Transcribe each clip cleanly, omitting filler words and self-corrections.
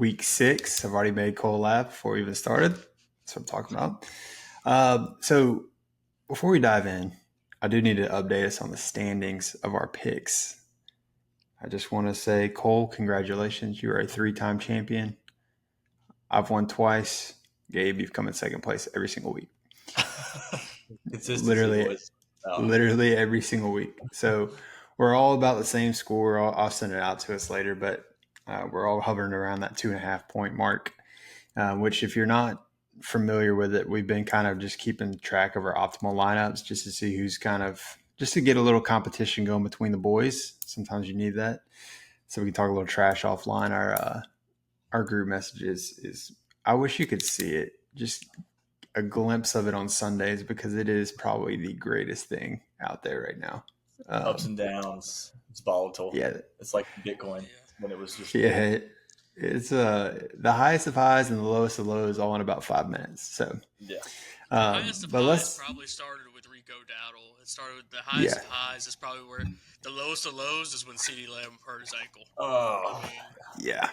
week 6. I've already made Cole laugh before we even started. That's what I'm talking about. So before we dive in, I do need to update us on the standings of our picks. I just want to say, Cole, congratulations. You are a 3-time champion. I've won twice. Gabe, you've come in second place every single week. Consistency, literally every single week. So we're all about the same score. I'll send it out to us later, but we're all hovering around that 2.5 point mark, which if you're not familiar with it, we've been kind of just keeping track of our optimal lineups just to see who's just to get a little competition going between the boys. Sometimes you need that. So we can talk a little trash offline. Our group messages is, I wish you could see it. Just a glimpse of it on Sundays because it is probably the greatest thing out there right now. Ups and downs. It's volatile. Yeah. It's like Bitcoin when it was just. Yeah. It's the highest of highs and the lowest of lows all in about 5 minutes. So, yeah. The highest of highs probably started with Rico Dowdle. It started with the highest of highs is probably where the lowest of lows is when CeeDee Lamb hurt his ankle. Oh. Yeah.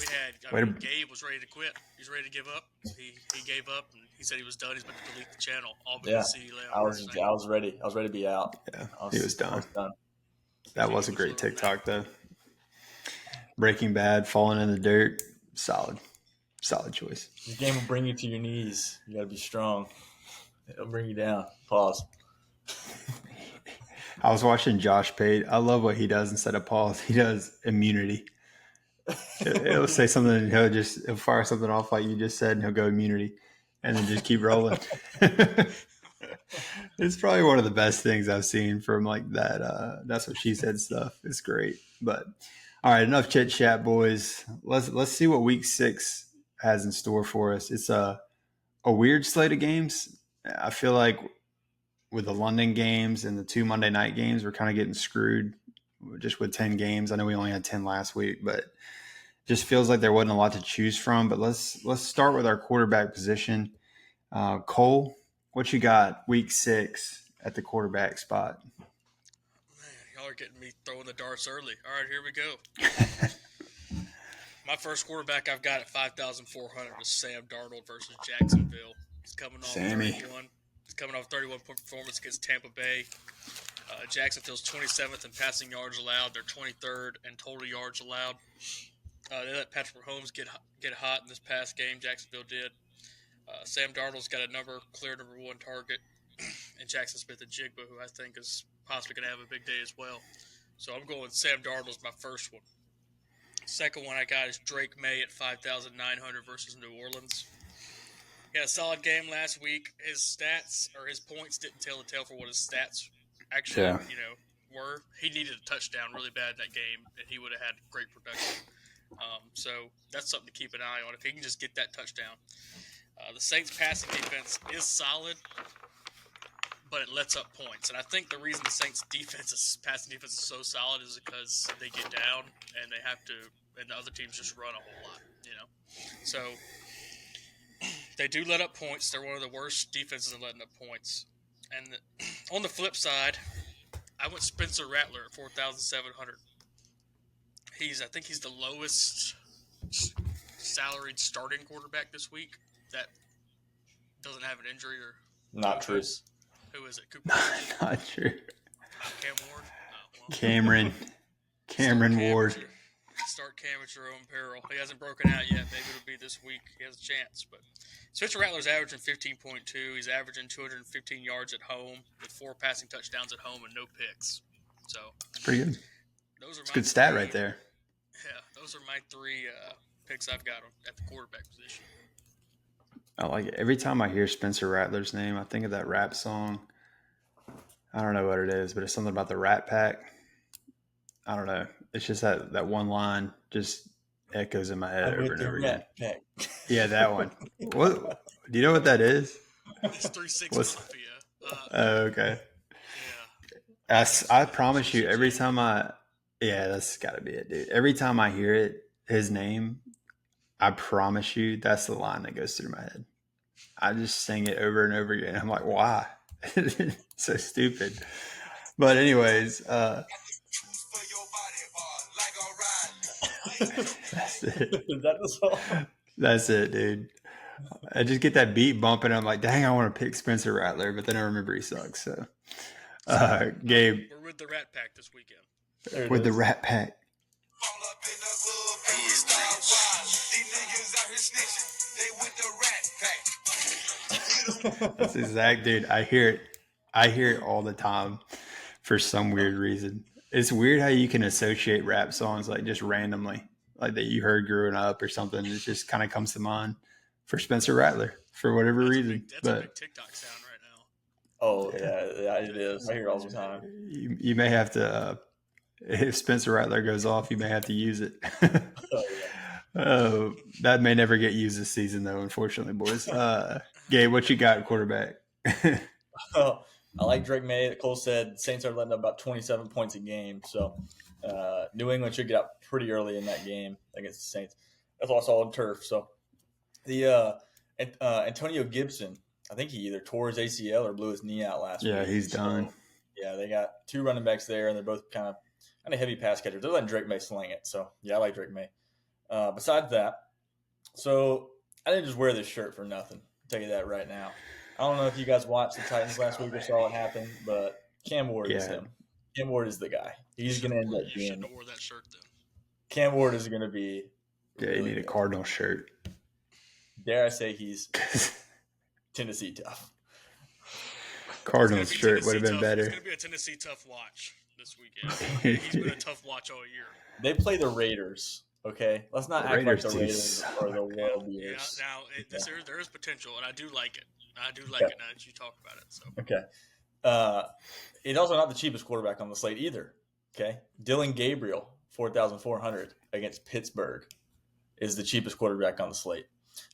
We had Gabe was ready to quit. He's ready to give up. He gave up and he said he was done. He's about to delete the channel. All because CeeDee Lamb. I was ready. I was ready to be out. Yeah, he was done. That was a great TikTok though. Breaking Bad, falling in the dirt, solid choice. The game will bring you to your knees. You got to be strong. It'll bring you down. Pause. I was watching Josh Pate. I love what he does instead of pause. He does immunity. It'll say something and he'll fire something off like you just said and he'll go immunity and then just keep rolling. It's probably one of the best things I've seen from like that. That's what she said stuff. It's great. But all right, enough chit chat, boys. Let's see what week 6 has in store for us. It's a weird slate of games. I feel like with the London games and the 2 Monday night games, we're kind of getting screwed just with 10 games. I know we only had 10 last week, but just feels like there wasn't a lot to choose from. But let's start with our quarterback position. Cole, what you got week 6 at the quarterback spot? Man, y'all are getting me throwing the darts early. All right, here we go. My first quarterback I've got at 5,400 is Sam Darnold versus Jacksonville. He's coming off 31. He's coming off 31-point performance against Tampa Bay. Jacksonville's 27th in passing yards allowed. They're 23rd in total yards allowed. They let Patrick Mahomes get hot in this past game. Jacksonville did. Sam Darnold's got a clear number 1 target, and Jackson Smith-Njigba, who I think is possibly going to have a big day as well. So I'm going Sam Darnold's my first one. Second one I got is Drake May at 5,900 versus New Orleans. He had a solid game last week. His stats or his points didn't tell the tale for what his stats actually, were. He needed a touchdown really bad in that game, and he would have had great production. So that's something to keep an eye on if he can just get that touchdown. The Saints' passing defense is solid, but it lets up points. And I think the reason the Saints' passing defense is so solid is because they get down and they have to, and the other teams just run a whole lot, So they do let up points. They're one of the worst defenses in letting up points. And on the flip side, I went Spencer Rattler at 4,700. I think he's the lowest salaried starting quarterback this week that doesn't have an injury or not true. Who is it? Cooper? Not true. Cam Ward? Cameron Ward. Start Cam at your own peril. He hasn't broken out yet. Maybe it'll be this week. He has a chance. But Spencer Rattler's averaging 15.2. He's averaging 215 yards at home with 4 passing touchdowns at home and no picks. So it's pretty good. Those are it's a good stat right there. Yeah, those are my 3 picks I've got at the quarterback position. I like it. Every time I hear Spencer Rattler's name, I think of that rap song. I don't know what it is, but it's something about the Rat Pack. I don't know. It's just that one line just echoes in my head over and over again. Yeah, that one. What? Do you know what that is? It's 3-6 Mafia. Okay. Yeah. I promise you, every time that's got to be it, dude. Every time I hear it, his name, I promise you, that's the line that goes through my head. I just sing it over and over again. I'm like, why? So stupid. But anyways, That's it. Is that the song? That's it, dude. I just get that beat bumping. I'm like, dang, I want to pick Spencer Rattler, but then I remember he sucks. So, Gabe, We're with the Rat Pack this weekend. There it with the is. Rat Pack. That's exact, dude. I hear it. I hear it all the time for some weird reason. It's weird how you can associate rap songs like just randomly, like that you heard growing up or something. It just kind of comes to mind for Spencer Rattler for whatever reason. That's a big TikTok sound right now. Oh yeah, it is. I hear it all the time. You may have to, if Spencer Rattler goes off, you may have to use it. That may never get used this season, though, unfortunately, boys. Gabe, what you got at quarterback? I like Drake May. Cole said Saints are letting up about 27 points a game, so New England should get up pretty early in that game against the Saints. That's also on turf. So the Antonio Gibson, I think he either tore his ACL or blew his knee out last week. Yeah, he's done. So, yeah, they got two running backs there, and they're both kind of heavy pass catchers. They're letting Drake May sling it. So yeah, I like Drake May. Besides that, so I didn't just wear this shirt for nothing. I'll tell you that right now. I don't know if you guys watched the Titans last week or saw what happened, but Cam Ward is him. Cam Ward is the guy. He's going to end up being. You shouldn't have wore that shirt then. Cam Ward is going to be. Yeah, you need a Cardinal shirt. Dare I say he's Tennessee tough. Cardinals shirt would have been better. It's going to be a Tennessee tough watch this weekend. He's been a tough watch all year. They play the Raiders. Okay, let's not act like the Raiders are the world beaters. Yeah, now there is potential, and I do like it. I do like it now that you talk about it. So okay, it's also not the cheapest quarterback on the slate either. Okay, Dylan Gabriel, 4,400 against Pittsburgh, is the cheapest quarterback on the slate.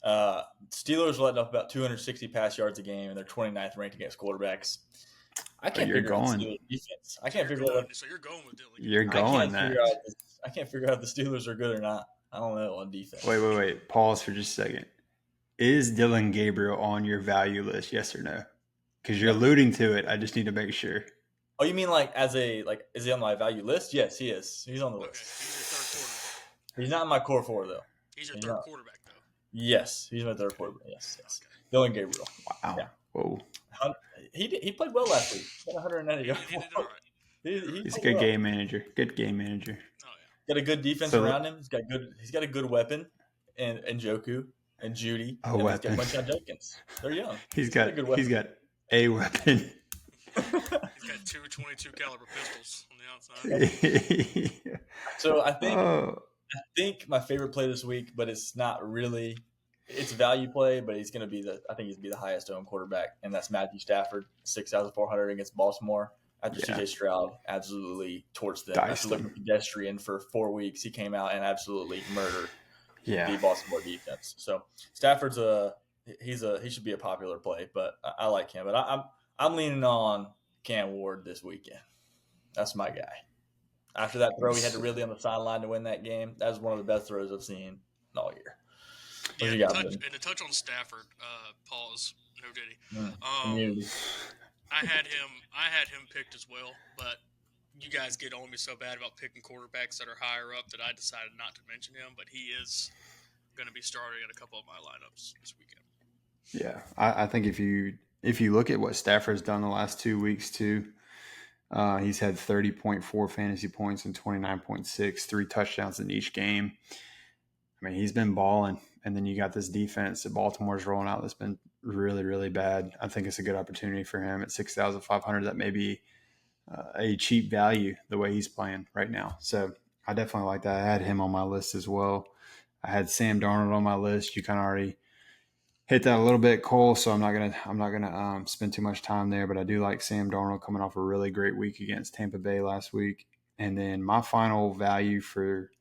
Steelers letting up about 260 pass yards a game, and they're 29th ranked against quarterbacks. I can't figure out the Steelers defense. I can't figure out. So you're going with Dylan. You're going that. I can't figure out if the Steelers are good or not. I don't know on defense. Wait. Pause for just a second. Is Dylan Gabriel on your value list? Yes or no? Because you're alluding to it. I just need to make sure. Oh, you mean is he on my value list? Yes, he is. He's on the list. He's your third quarterback. He's not in my core four though. He's your third quarterback though. Yes, he's my third quarterback. Yes. Okay. Dylan Gabriel. Wow. Yeah. Whoa. He played well last week. He got 190 yards. He did all right. He's a good game manager. Good game manager. Oh yeah. Got a good defense around him. He's got a good weapon, and Njoku and Judy. A weapon. He's got a bunch of Jenkins. They're young. He's got a weapon. He's got two 22 caliber pistols on the outside. So I think my favorite play this week, but it's not really. It's a value play, but he's going to be the highest owned quarterback, and that's Matthew Stafford, 6,400 against Baltimore. After CJ Stroud absolutely torched them. After looking pedestrian for 4 weeks, he came out and absolutely murdered the Baltimore defense. So Stafford's he should be a popular play, but I like him. But I'm leaning on Cam Ward this weekend. That's my guy. After that throw he had to Ridley on the sideline to win that game, that was one of the best throws I've seen all year. Yeah, and to touch on Stafford, pause, no Diddy. I had him picked as well, but you guys get on me so bad about picking quarterbacks that are higher up that I decided not to mention him, but he is going to be starting in a couple of my lineups this weekend. Yeah, I think if you look at what Stafford's done the last 2 weeks too, he's had 30.4 fantasy points and 29.6, 3 touchdowns in each game. I mean, he's been balling. And then you got this defense that Baltimore's rolling out that's been really, really bad. I think it's a good opportunity for him at 6,500. That may be a cheap value the way he's playing right now. So I definitely like that. I had him on my list as well. I had Sam Darnold on my list. You kind of already hit that a little bit, Cole. So I'm not gonna spend too much time there. But I do like Sam Darnold coming off a really great week against Tampa Bay last week. And then my final value for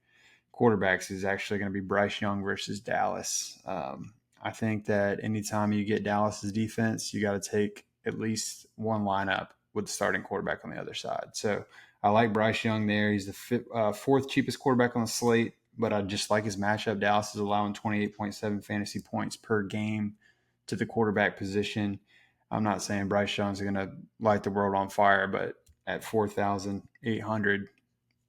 quarterbacks is actually going to be Bryce Young versus Dallas. I think that anytime you get Dallas's defense, you got to take at least one lineup with the starting quarterback on the other side. So I like Bryce Young there. He's the fourth cheapest quarterback on the slate, but I just like his matchup. Dallas is allowing 28.7 fantasy points per game to the quarterback position. I'm not saying Bryce Young's going to light the world on fire, but at 4,800,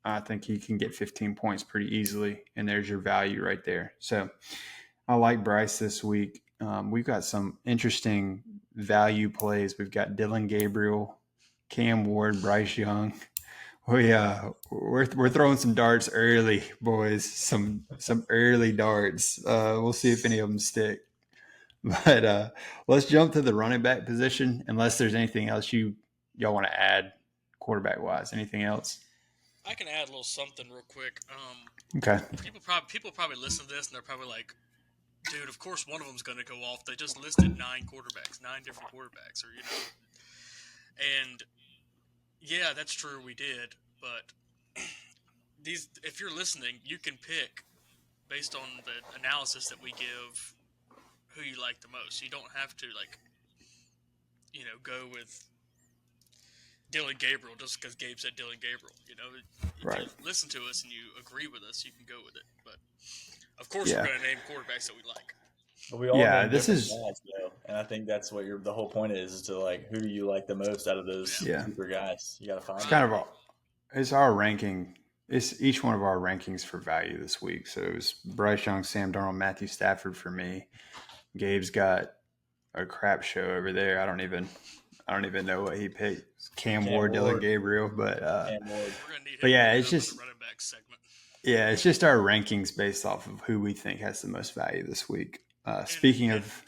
I think he can get 15 points pretty easily, and there's your value right there. So I like Bryce this week. We've got some interesting value plays. We've got Dylan Gabriel, Cam Ward, Bryce Young. We're throwing some darts early, boys. Some early darts. We'll see if any of them stick. But let's jump to the running back position. Unless there's anything else y'all want to add, quarterback wise. Anything else? I can add a little something real quick. Okay. People probably listen to this and they're probably like, dude, of course one of them's going to go off. They just listed 9 different quarterbacks, or and yeah, that's true, we did. But if you're listening, you can pick based on the analysis that we give who you like the most. You don't have to go with Dylan Gabriel just because Gabe said Dylan Gabriel. If you listen to us and you agree with us, you can go with it. But of course, we're going to name quarterbacks that we like. But we all name different guys, and I think that's what the whole point is to like who do you like the most out of those super guys? You got to find. It's kind of it's our ranking. It's each one of our rankings for value this week. So it was Bryce Young, Sam Darnold, Matthew Stafford for me. Gabe's got a crap show over there. I don't even know what he picked. Cam Ward, Dylan Gabriel, but yeah, it's just running back segment. Yeah, it's just our rankings based off of who we think has the most value this week. Speaking of,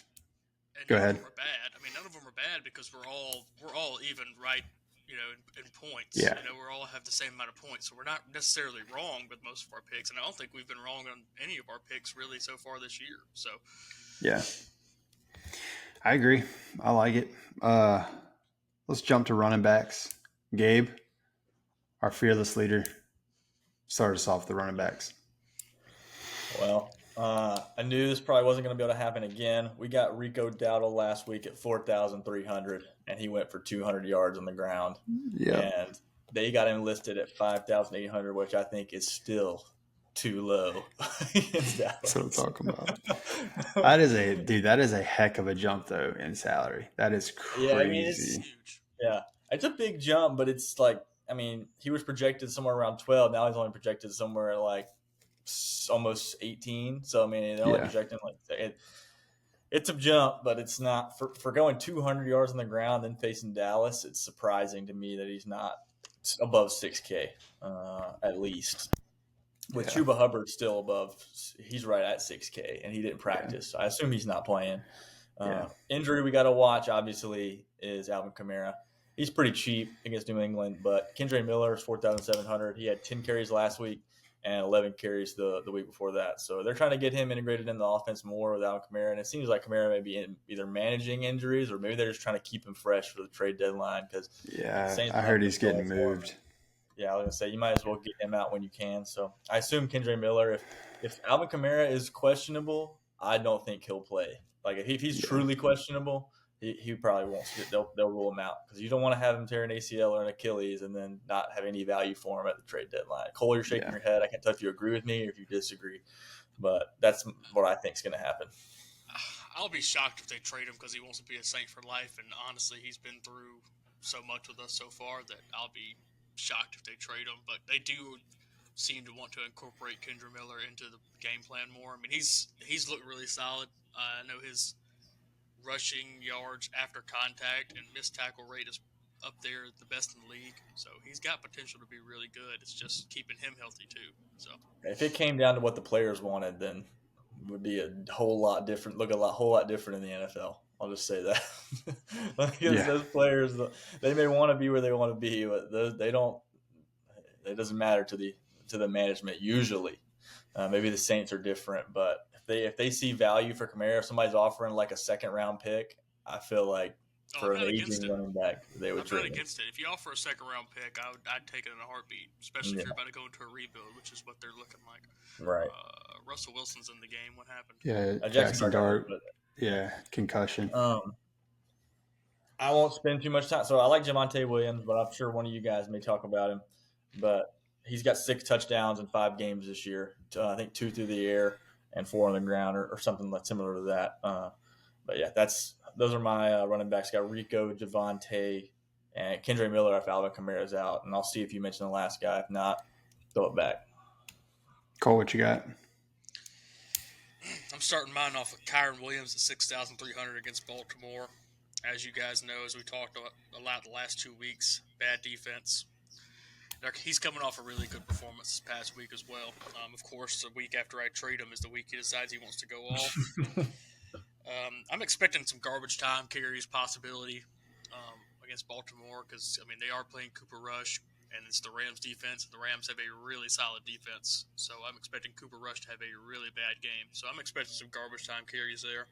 go ahead. None of them are bad. I mean, none of them are bad because we're all even, right? In points. Yeah. We all have the same amount of points, so we're not necessarily wrong with most of our picks, and I don't think we've been wrong on any of our picks really so far this year. So. Yeah. I agree. I like it. Let's jump to running backs. Gabe, our fearless leader, start us off the running backs. Well, I knew this probably wasn't going to be able to happen again. We got Rico Dowdle last week at 4,300, and he went for 200 yards on the ground. Yeah. And they got him listed at 5,800, which I think is still too low. That's what I'm talking about. That is a heck of a jump though in salary. That is crazy. Yeah, I mean, it's huge. Yeah, it's a big jump, but it's like, I mean, he was projected somewhere around 12. Now he's only projected somewhere like almost 18. So I mean, they're only projecting like it's a jump, but it's not for going 200 yards on the ground then facing Dallas. It's surprising to me that he's not above 6K at least. With Chuba Hubbard still above, he's right at 6K, and he didn't practice. So I assume he's not playing. Injury we got to watch, obviously, is Alvin Kamara. He's pretty cheap against New England, but Kendre Miller is 4,700. He had 10 carries last week and 11 carries the week before that. So they're trying to get him integrated in the offense more with Alvin Kamara, and it seems like Kamara may be either managing injuries or maybe they're just trying to keep him fresh for the trade deadline. Because I heard he's getting moved. Yeah, I was going to say, you might as well get him out when you can. So I assume Kendre Miller, if Alvin Kamara is questionable, I don't think he'll play. Like, if he's truly questionable, he probably won't. They'll rule him out because you don't want to have him tear an ACL or an Achilles and then not have any value for him at the trade deadline. Cole, you're shaking your head. I can't tell if you agree with me or if you disagree, but that's what I think is going to happen. I'll be shocked if they trade him because he wants to be a Saint for life, and honestly, he's been through so much with us so far that I'll be shocked if they trade him, but they do seem to want to incorporate Kendre Miller into the game plan more. I mean, he's looked really solid. I know his rushing yards after contact and missed tackle rate is up there, the best in the league. So he's got potential to be really good. It's just keeping him healthy too. So if it came down to what the players wanted, then it would be a whole lot different. Look a whole lot different in the NFL. I'll just say that. Those players, they may want to be where they want to be, but they don't. It doesn't matter to the management usually. Maybe the Saints are different, but if they see value for Kamara, if somebody's offering like a second round pick, I feel like for an aging running back, they would trade him. I'm not against it. If you offer a second round pick, I'd take it in a heartbeat, especially if you're about to go into a rebuild, which is what they're looking like. Right. Russell Wilson's in the game. What happened? Yeah, Jackson Dart. Yeah, concussion. I won't spend too much time. So I like Javonte Williams, but I'm sure one of you guys may talk about him. But he's got 6 touchdowns in 5 games this year. I think 2 through the air and 4 on the ground or something like similar to that. But yeah, those are my running backs. Got Rico, Javonte, and Kendre Miller if Alvin Kamara's out. And I'll see if you mentioned the last guy. If not, throw it back. Cole, what you got? I'm starting mine off with Kyron Williams at 6,300 against Baltimore. As you guys know, as we talked a lot the last 2 weeks, bad defense. He's coming off a really good performance this past week as well. Of course, the week after I trade him is the week he decides he wants to go off. I'm expecting some garbage time carries possibility against Baltimore because, I mean, they are playing Cooper Rush, and it's the Rams defense, and the Rams have a really solid defense. So I'm expecting Cooper Rush to have a really bad game. So I'm expecting some garbage time carries there.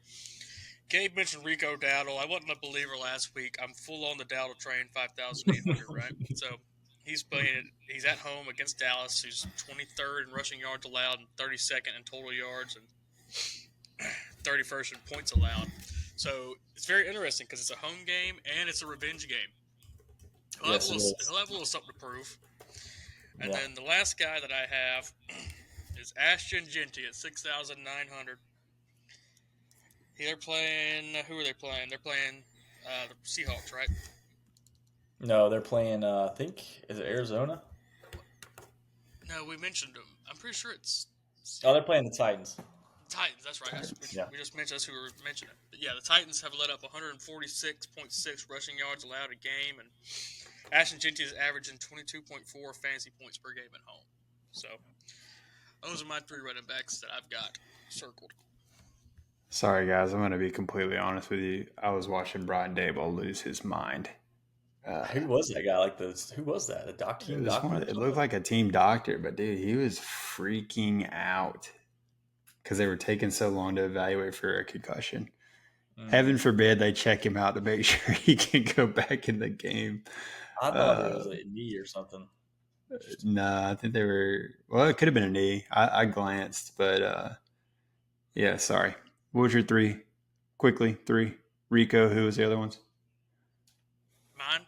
Gabe mentioned Rico Dowdle. I wasn't a believer last week. I'm full on the Dowdle train, 5,800, right? So he's playing. He's at home against Dallas, who's 23rd in rushing yards allowed and 32nd in total yards and 31st in points allowed. So it's very interesting because it's a home game and it's a revenge game. He'll have a little something to prove. And then the last guy that I have is Ashton Genty at 6,900. They're playing. Who are they playing? They're playing the Seahawks, right? No, they're playing. I think is it Arizona? No, we mentioned them. I'm pretty sure it's. Oh, they're playing the Titans. Titans, that's right. We just mentioned that's who we were mentioning. But yeah, the Titans have let up 146.6 rushing yards allowed a game, and Ashton Genty is averaging 22.4 fantasy points per game at home. So those are my 3 running backs that I've got circled. Sorry, guys. I'm going to be completely honest with you. I was watching Brian Daboll lose his mind. Who was that guy? Who was that? A team doctor? It looked like a team doctor, but dude, he was freaking out because they were taking so long to evaluate for a concussion. Heaven forbid they check him out to make sure he can go back in the game. I thought it was a knee or something. No, I think they were. Well, it could have been a knee. I glanced, but yeah. Sorry. What was your 3? Quickly, 3. Rico. Who was the other ones? Mine,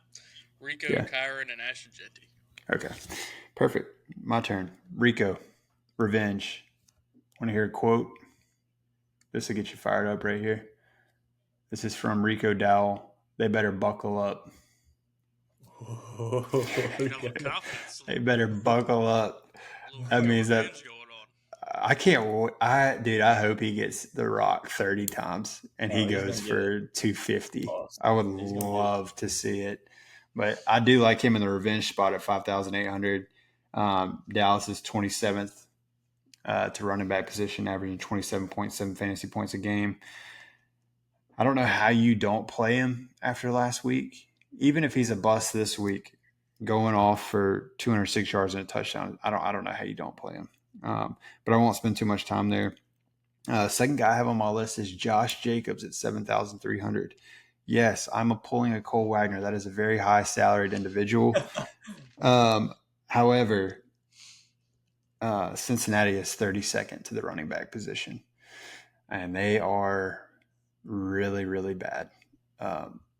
Rico, Kyron, and Ashton Genty. Okay, perfect. My turn. Rico, revenge. Want to hear a quote? This will get you fired up right here. This is from Rico Dowell. They better buckle up. They better buckle up. That means that I can't wait. I hope he gets the rock 30 times and he goes for 250. I would love to see it. But I do like him in the revenge spot at 5,800. Dallas is 27th to running back position, averaging 27.7 fantasy points a game. I don't know how you don't play him after last week. Even if he's a bust this week, going off for 206 yards and a touchdown, I don't know how you don't play him. But I won't spend too much time there. Second guy I have on my list is Josh Jacobs at 7,300. Yes, I'm pulling a Cole Wagner. That is a very high salaried individual. However, Cincinnati is 32nd to the running back position, and they are really, really bad,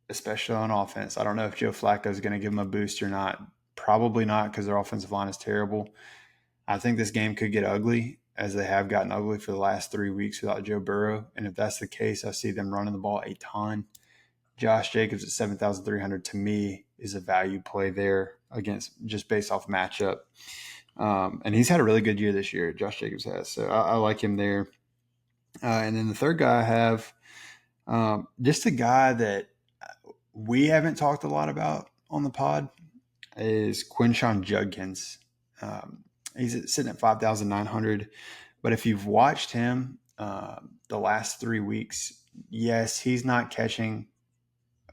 especially on offense. I don't know if Joe Flacco is going to give them a boost or not. Probably not, because their offensive line is terrible. I think this game could get ugly, as they have gotten ugly for the last 3 weeks without Joe Burrow. And if that's the case, I see them running the ball a ton. Josh Jacobs at 7,300 to me is a value play there against just based off matchup. And he's had a really good year this year. Josh Jacobs has. So I like him there. And then the third guy I have, just a guy that we haven't talked a lot about on the pod, is Quinshon Judkins. He's sitting at 5,900. But if you've watched him the last 3 weeks, yes, he's not catching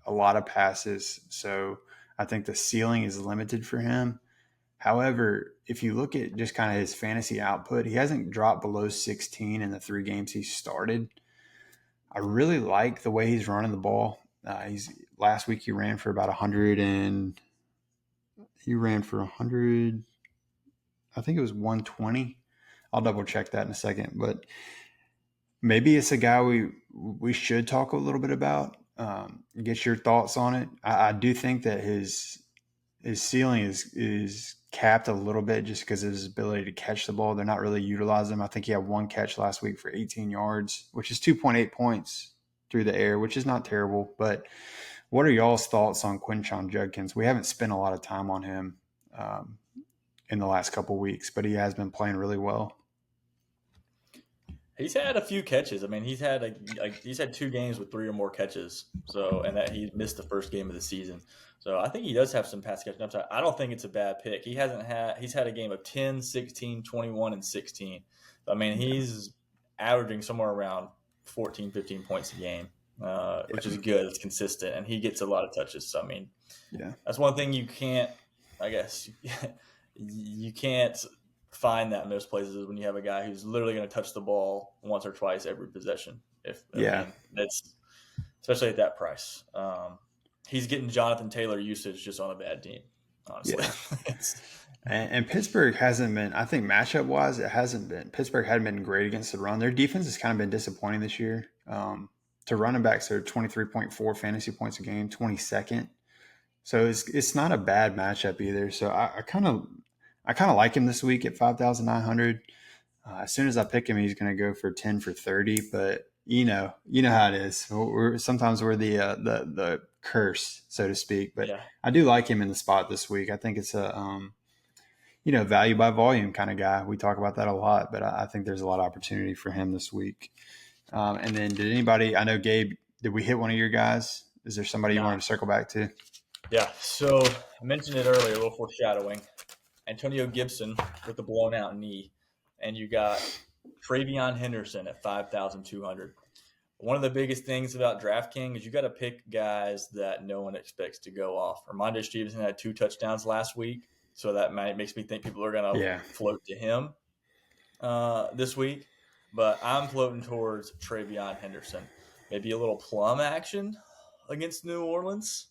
a lot of passes. So I think the ceiling is limited for him. However, if you look at just kind of his fantasy output, he hasn't dropped below 16 in the 3 games he started. I really like the way he's running the ball. Last week he ran for about 100 and he ran for 100. I think it was 120. I'll double check that in a second, but maybe it's a guy we should talk a little bit about. Get your thoughts on it. I do think that his ceiling is capped a little bit just because of his ability to catch the ball. They're not really utilizing him. I think he had 1 catch last week for 18 yards, which is 2.8 points through the air, which is not terrible. But what are y'all's thoughts on Quinshon Judkins? We haven't spent a lot of time on him. in the last couple weeks, but he has been playing really well. He's had a few catches. I mean, he's had he's had 2 games with 3 or more catches. So, and that he missed the first game of the season. So I think he does have some pass catching upside. I don't think it's a bad pick. He's had a game of 10, 16, 21, and 16. I mean, he's averaging somewhere around 14, 15 points a game, which is good. It's consistent, and he gets a lot of touches. So I mean, that's one thing you can't. I guess you can't find that in most places when you have a guy who's literally going to touch the ball once or twice every possession. I mean, it's especially at that price. He's getting Jonathan Taylor usage just on a bad team, honestly. Yeah. and Pittsburgh hasn't been, I think matchup wise, it hasn't been. Pittsburgh hadn't been great against the run. Their defense has kind of been disappointing this year. To running backs, they're 23.4 fantasy points a game, 22nd. So it's not a bad matchup either. So I kind of like him this week at 5,900. As soon as I pick him, he's going to go for 10 for 30. But you know how it is. Sometimes we're the curse, so to speak. But I do like him in the spot this week. I think it's a value by volume kind of guy. We talk about that a lot, but I think there's a lot of opportunity for him this week. And then did anybody? I know Gabe. Did we hit one of your guys? Is there somebody you wanted to circle back to? Yeah. So I mentioned it earlier, a little foreshadowing. Antonio Gibson with the blown out knee, and you got Travion Henderson at 5,200. One of the biggest things about DraftKings is you got to pick guys that no one expects to go off. Ramondre Stevenson had 2 touchdowns last week, so that makes me think people are going to float to him this week. But I'm floating towards Travion Henderson. Maybe a little plum action against New Orleans.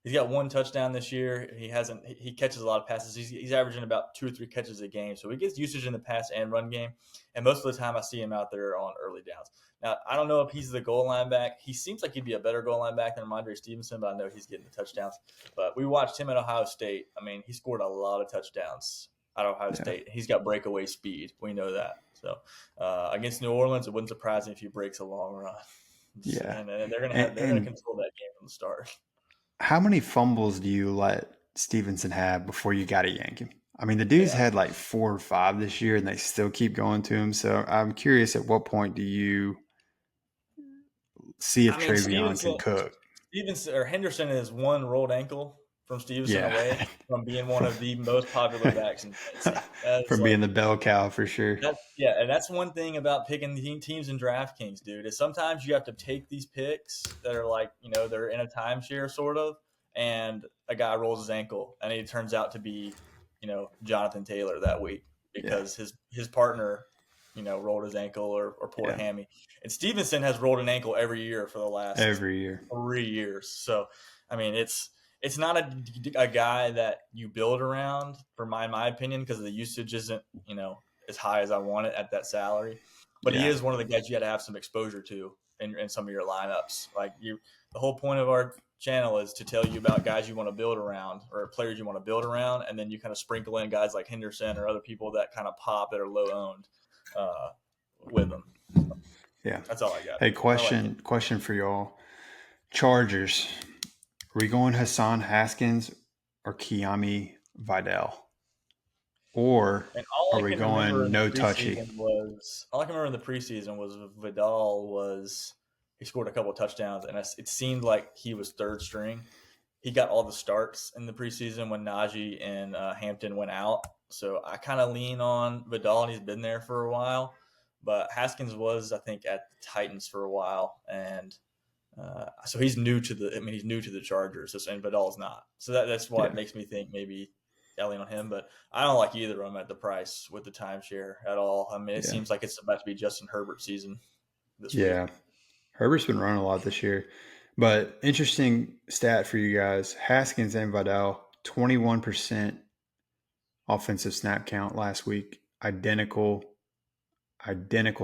He's got 1 touchdown this year. He catches a lot of passes. He's averaging about 2 or 3 catches a game. So he gets usage in the pass and run game. And most of the time I see him out there on early downs. Now, I don't know if he's the goal line back. He seems like he'd be a better goal line back than Ramondre Stevenson, but I know he's getting the touchdowns. But we watched him at Ohio State. I mean, he scored a lot of touchdowns at Ohio State. He's got breakaway speed. We know that. So against New Orleans, it wouldn't surprise me if he breaks a long run. Yeah. And they're going to control that game from the start. How many fumbles do you let Stevenson have before you got to yank him? I mean, the dude's had like 4 or 5 this year, and they still keep going to him. So I'm curious, at what point do you see if Travion can cook? Stevenson or Henderson is 1 rolled ankle from Stevenson away from being one of the most popular backs in fantasy. From being the bell cow for sure. And that's one thing about picking teams in DraftKings, dude, is sometimes you have to take these picks that are like, they're in a timeshare sort of, and a guy rolls his ankle, and it turns out to be, Jonathan Taylor that week because his partner, rolled his ankle or pulled a hammy. And Stevenson has rolled an ankle every year for the last 3 years. So, I mean, it's not a guy that you build around, in my opinion, because the usage isn't, as high as I want it at that salary. But he is one of the guys you got to have some exposure to in some of your lineups. Like the whole point of our channel is to tell you about guys you want to build around or players you want to build around, and then you kind of sprinkle in guys like Henderson or other people that kind of pop that are low owned with them. Yeah, that's all I got. Hey, question for y'all: Chargers. Are we going Hassan Haskins or Kiami Vidal? Or are we going no touchy? All I can remember in the preseason was Vidal he scored a couple of touchdowns, and it seemed like he was third string. He got all the starts in the preseason when Najee and Hampton went out. So I kind of lean on Vidal, and he's been there for a while. But Haskins was, I think, at the Titans for a while, and so he's new to the Chargers, and Vidal's not. So that's why it makes me think maybe I lean on him. But I don't like either of them at the price with the timeshare at all. I mean, it seems like it's about to be Justin Herbert season this week. Yeah, Herbert's been running a lot this year. But interesting stat for you guys: Haskins and Vidal, 21% offensive snap count last week. Identical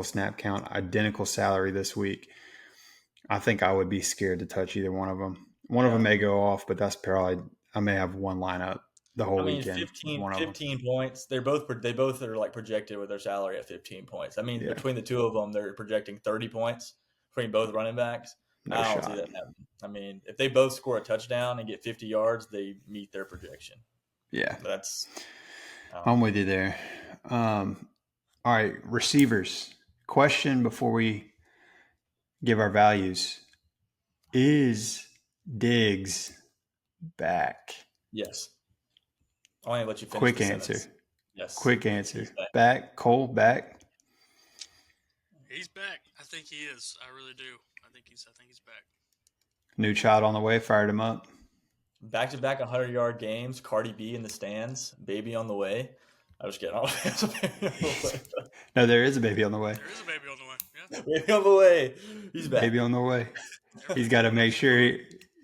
snap count, identical salary this week. I think I would be scared to touch either one of them. One of them may go off, but that's probably I may have one lineup the whole weekend. 15 points. They both are like projected with their salary at 15 points. I mean, between the two of them, they're projecting 30 points between both running backs. No I don't shot. see that happen. I mean, if they both score a touchdown and get 50 yards, they meet their projection. Yeah, I'm with you there. All right, receivers. Question before we give our values: is Diggs back? Yes. I want to let you finish Quick the answer. sentence. Yes. Quick answer. He's back. Back. Cole back. He's back. I think he is. I really do. I think he's back. New child on the way. Fired him up. Back-to-back 100-yard games. Cardi B in the stands. Baby on the way. I was kidding. No, there is a baby on the way. There is a baby on the way. Yeah. Baby on the way. He's back. Baby on the way. He's got to make sure.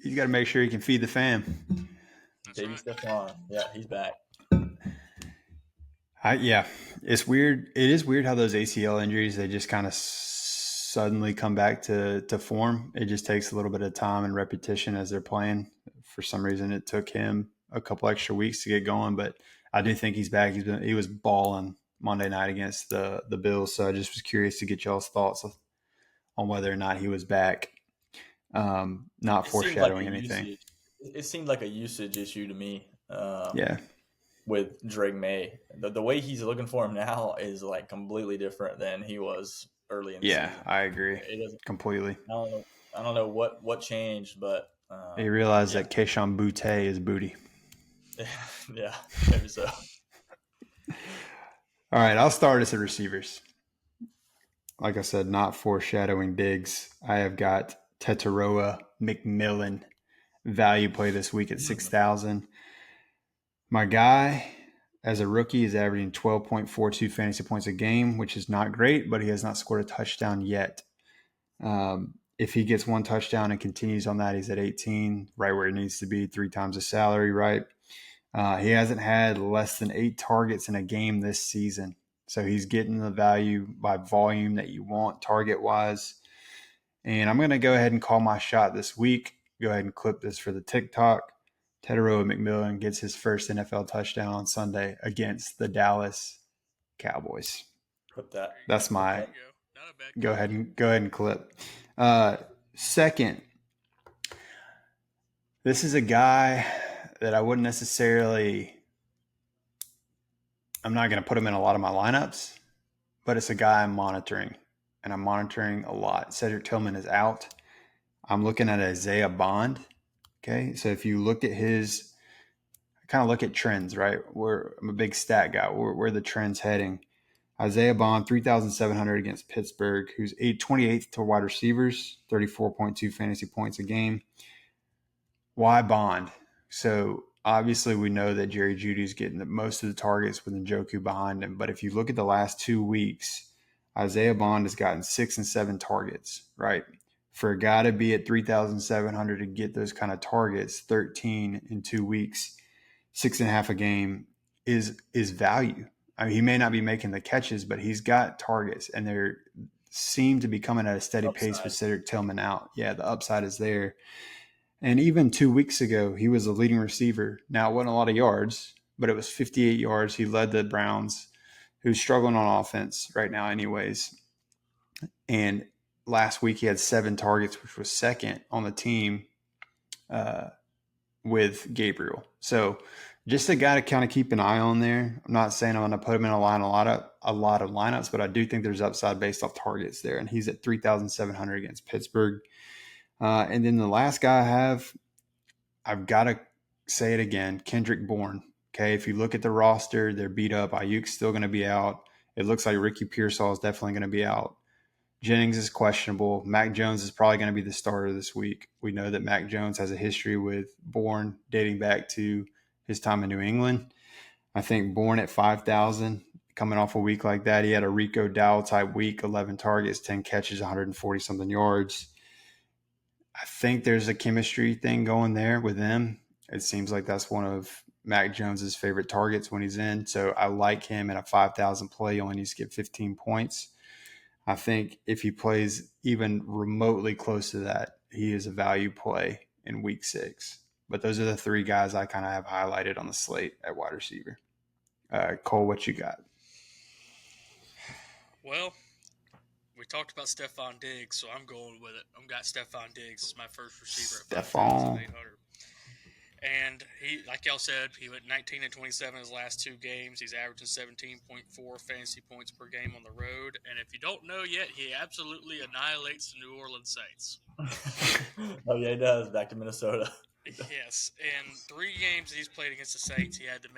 He's got to make sure he can feed the fam. That's Baby right. Stephon. Yeah, he's back. Yeah, it's weird. It is weird how those ACL injuries, they just kind of suddenly come back to form. It just takes a little bit of time and repetition as they're playing. For some reason, it took him a couple extra weeks to get going, but I do think he's back. He was balling Monday night against the Bills, so I just was curious to get y'all's thoughts on whether or not he was back. Not foreshadowing anything. It seemed like a usage issue to me. Yeah. With Drake May, the way he's looking for him now is like completely different than he was early in the season. I agree completely. I don't know what changed, but he realized that Keishon Butte is booty. Yeah, maybe so. All right, I'll start us at receivers. Like I said, not foreshadowing Diggs. I have got Tetaroa McMillan value play this week at 6,000. My guy, as a rookie, is averaging 12.42 fantasy points a game, which is not great, but he has not scored a touchdown yet. If he gets one touchdown and continues on that, he's at 18, right where he needs to be, 3 times the salary, right? He hasn't had less than 8 targets in a game this season. So he's getting the value by volume that you want target-wise. And I'm going to go ahead and call my shot this week. Go ahead and clip this for the TikTok. Tetaroa McMillan gets his first NFL touchdown on Sunday against the Dallas Cowboys. That's my go ahead and clip. Second, this is a guy that I wouldn't necessarily. I'm not going to put him in a lot of my lineups, but it's a guy I'm monitoring, and I'm monitoring a lot. Cedric Tillman is out. I'm looking at Isaiah Bond. Okay, so if you look at his, kind of look at trends, right? I'm a big stat guy. Where the trend's heading. Isaiah Bond, 3,700 against Pittsburgh, who's 28th to wide receivers, 34.2 fantasy points a game. Why Bond? So obviously we know that Jerry Jeudy's getting most of the targets with Njoku behind him. But if you look at the last 2 weeks, Isaiah Bond has gotten 6 and 7 targets, right? For a guy to be at 3,700 to get those kind of targets, 13 in 2 weeks, 6.5 a game is value. I mean, he may not be making the catches, but he's got targets, and they seem to be coming at a steady pace with Cedric Tillman out. Yeah, the upside is there. And even 2 weeks ago, he was a leading receiver. Now, it wasn't a lot of yards, but it was 58 yards. He led the Browns, who's struggling on offense right now anyways. And last week he had 7 targets, which was second on the team with Gabriel. So just a guy to kind of keep an eye on there. I'm not saying I'm going to put him in a lot of lineups, but I do think there's upside based off targets there. And he's at 3,700 against Pittsburgh. And then the last guy I've got to say it again, Kendrick Bourne. Okay, if you look at the roster, they're beat up. Ayuk's still going to be out. It looks like Ricky Pearsall is definitely going to be out. Jennings is questionable. Mac Jones is probably going to be the starter this week. We know that Mac Jones has a history with Bourne dating back to his time in New England. I think Bourne at 5,000, coming off a week like that, he had a Rico Dowell type week, 11 targets, 10 catches, 140-something yards. I think there's a chemistry thing going there with them. It seems like that's one of Mac Jones's favorite targets when he's in. So I like him in a 5,000 play. He only needs to get 15 points. I think if he plays even remotely close to that, he is a value play in week 6. But those are the 3 guys I kind of have highlighted on the slate at wide receiver. Cole, what you got? Well, we talked about Stephon Diggs, so I'm going with it. I've got Stephon Diggs as my first receiver at 5,800. And he, like y'all said, he went 19 and 27 his last 2 games. He's averaging 17.4 fantasy points per game on the road. And if you don't know yet, he absolutely annihilates the New Orleans Saints. Oh yeah, he does. Back to Minnesota. Yes, in 3 games he's played against the Saints, he had the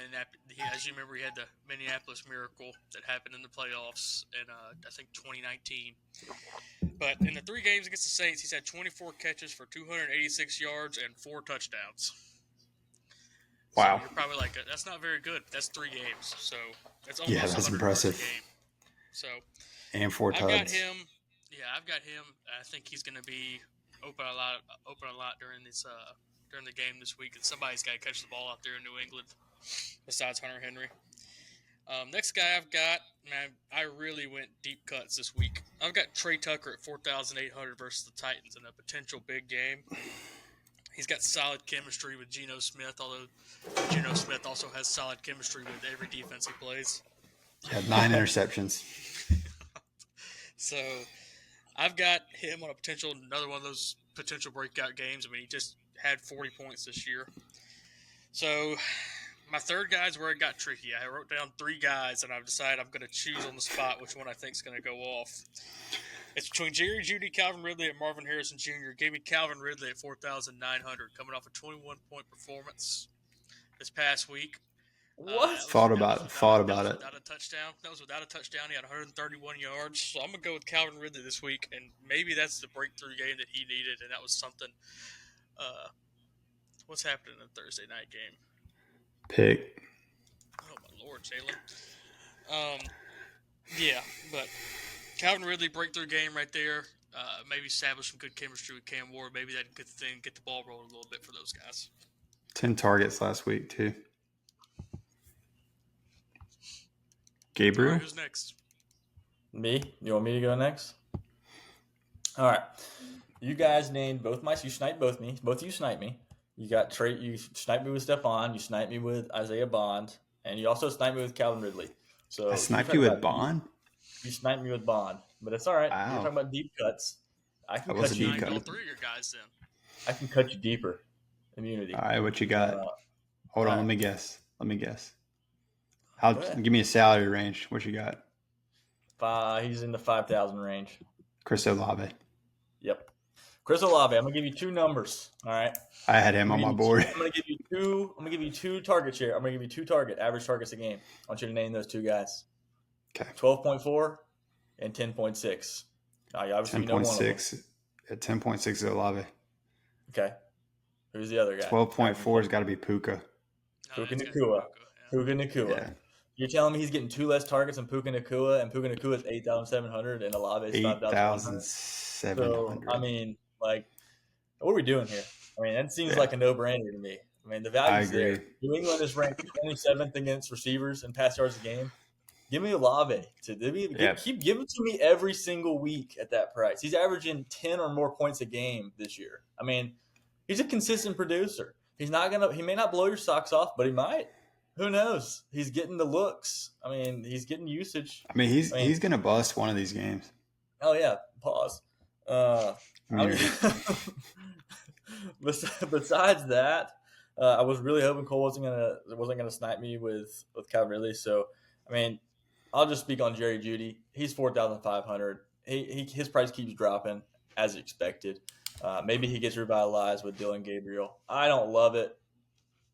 as you remember, he had the Minneapolis Miracle that happened in the playoffs in I think 2019. But in the 3 games against the Saints, he's had 24 catches for 286 yards and 4 touchdowns. Wow. So you're probably like, that's not very good. That's 3 games, so that's almost Yeah, that's 100 impressive. yards a game. So And 4 I've tuds. got him. Yeah, I've got him. I think he's going to be open a lot during this during the game this week, and somebody's got to catch the ball out there in New England besides Hunter Henry. Next guy I've got, man, I really went deep cuts this week. I've got Trey Tucker at 4,800 versus the Titans in a potential big game. He's got solid chemistry with Geno Smith, although Geno Smith also has solid chemistry with every defense he plays. He had 9 interceptions. So I've got him on another one of those potential breakout games. I mean, he just had 40 points this year. So my third guy is where it got tricky. I wrote down 3 guys, and I've decided I'm going to choose on the spot which one I think is going to go off. It's between Jerry Jeudy, Calvin Ridley, and Marvin Harrison Jr. Gave me Calvin Ridley at 4,900, coming off a 21-point performance this past week. What? Thought about it. Without a touchdown. That was without a touchdown. He had 131 yards. So I'm going to go with Calvin Ridley this week, and maybe that's the breakthrough game that he needed, and that was something. What's happening in the Thursday night game? Pick. Oh, my Lord, Jalen. Yeah, but Calvin Ridley, breakthrough game right there. Maybe establish some good chemistry with Cam Ward. Maybe that good thing, get the ball rolling a little bit for those guys. 10 targets last week, too. Gabriel? All right, who's next? Me? You want me to go next? All right. You guys named both you sniped both me. Both of you sniped me. You got Trey. You sniped me with Stephon. You sniped me with Isaiah Bond, and you also sniped me with Calvin Ridley. So I sniped you with Bond? You sniped me with Bond, but it's all right. Wow. You're talking about deep cuts. I can was cut a you. deep cut. All 3 of your guys then. I can cut you deeper. Immunity. All right, what you got? Hold on, right. let me guess. Go ahead. Give me a salary range. What you got? He's in the 5,000 range. Chris Olave. Yep. Chris Olave. I'm gonna give you 2 numbers. All right. I had him on my board. I'm gonna give you 2 target share. I'm gonna give you 2 average targets a game. I want you to name those 2 guys. Okay. 12.4 and 10.6. Now, you obviously know one of them. 10.6. At 10.6 is Olave. Okay. Who's the other guy? 12.4 has got to be Puka. Puka Nacua. Puka Nacua. Yeah. You're telling me he's getting 2 less targets than Puka Nacua, and Puka Nacua is 8,700 and Olave is 5,700. 8,700. So, I mean, like, what are we doing here? I mean, that seems like a no-brainer to me. I mean, the value's there. New England is ranked 27th against receivers and pass yards a game. Give me Olave. Keep giving to me every single week at that price. He's averaging 10 or more points a game this year. I mean, he's a consistent producer. He may not blow your socks off, but he might. Who knows? He's getting the looks. I mean, he's getting usage. I mean, he's gonna bust one of these games. Oh yeah. Pause. Besides that, I was really hoping Cole wasn't gonna snipe me with Calvin Ridley. So, I mean, I'll just speak on Jerry Jeudy. He's 4,500. His price keeps dropping as expected. Maybe he gets revitalized with Dylan Gabriel. I don't love it,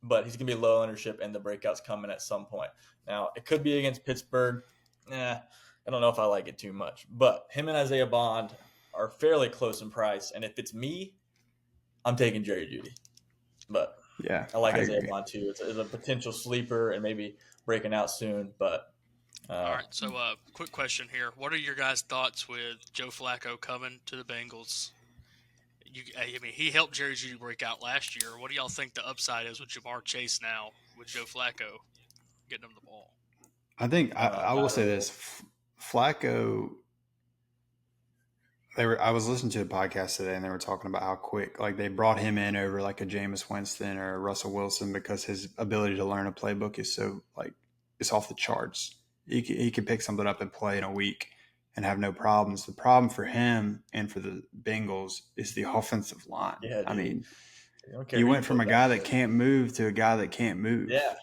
but he's going to be low ownership, and the breakout's coming at some point. Now, it could be against Pittsburgh. I don't know if I like it too much. But him and Isaiah Bond are fairly close in price, and if it's me, I'm taking Jerry Jeudy. But yeah, I like Isaiah Bond too. It's a potential sleeper and maybe breaking out soon. But all right, so quick question here. What are your guys' thoughts with Joe Flacco coming to the Bengals? I mean, he helped Jerry Jeudy break out last year. What do y'all think the upside is with Jamar Chase now with Joe Flacco getting him the ball? I think I will say this. Flacco, I was listening to a podcast today, and they were talking about how quick, like, they brought him in over like a Jameis Winston or a Russell Wilson because his ability to learn a playbook is so, like, it's off the charts. He can pick something up and play in a week and have no problems. The problem for him and for the Bengals is the offensive line. Yeah, I mean, He went from a guy that can't move to a guy that can't move. Yeah.